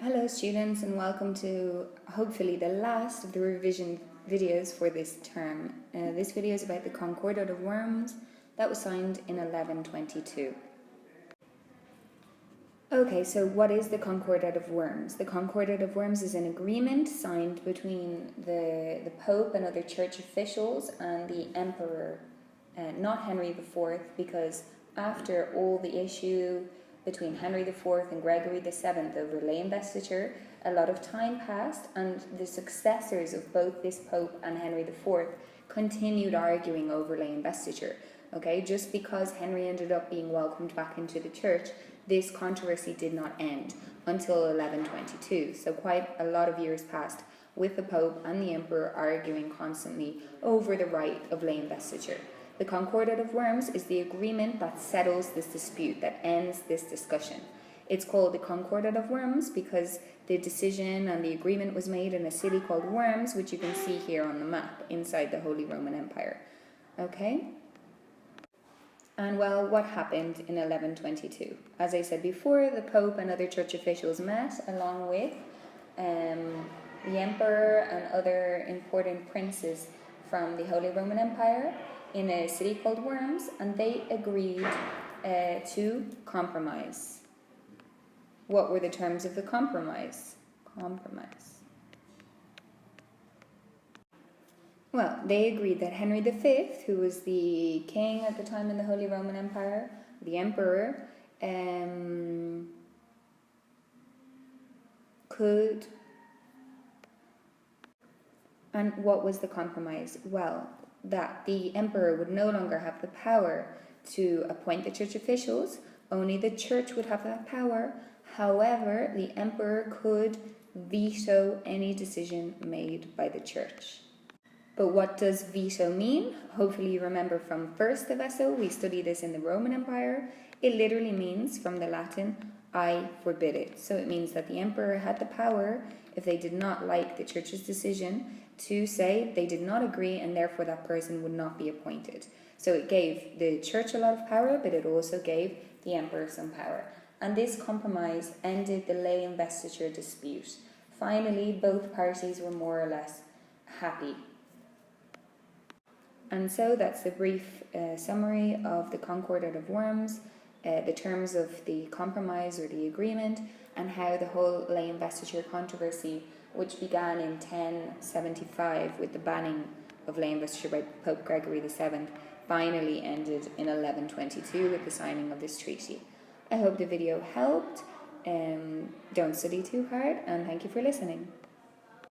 Hello students, and welcome to hopefully the last of the revision videos for this term. This video is about the Concordat of Worms that was signed in 1122. Okay, so what is the Concordat of Worms? The Concordat of Worms is an agreement signed between the Pope and other church officials and the Emperor, not Henry IV, because after all the issue between Henry IV and Gregory VII over lay investiture, a lot of time passed, and the successors of both this Pope and Henry IV continued arguing over lay investiture. Okay, just because Henry ended up being welcomed back into the church, this controversy did not end until 1122. So quite a lot of years passed with the Pope and the Emperor arguing constantly over the right of lay investiture. The Concordat of Worms is the agreement that settles this dispute, that ends this discussion. It's called the Concordat of Worms because the decision and the agreement was made in a city called Worms, which you can see here on the map inside the Holy Roman Empire. Okay? And well, what happened in 1122? As I said before, the Pope and other church officials met along with the Emperor and other important princes from the Holy Roman Empire in a city called Worms, and they agreed to compromise. What were the terms of the compromise? Well, they agreed that Henry V, who was the king at the time in the Holy Roman Empire, the emperor, could... And what was the compromise? Well, that the emperor would no longer have the power to appoint the church officials, only the church would have that power. However, the emperor could veto any decision made by the church. But what does veto mean? Hopefully you remember from first Esso, we studied this in the Roman Empire. It literally means, from the Latin, I forbid it. So it means that the emperor had the power, if they did not like the church's decision, to say they did not agree and therefore that person would not be appointed. So it gave the church a lot of power, but it also gave the emperor some power. And this compromise ended the lay investiture dispute. Finally, both parties were more or less happy. And so that's a brief summary of the Concordat of Worms, the terms of the compromise or the agreement, and how the whole lay investiture controversy, which began in 1075 with the banning of lay investiture by Pope Gregory VII, finally ended in 1122 with the signing of this treaty. I hope the video helped. Don't study too hard, and thank you for listening.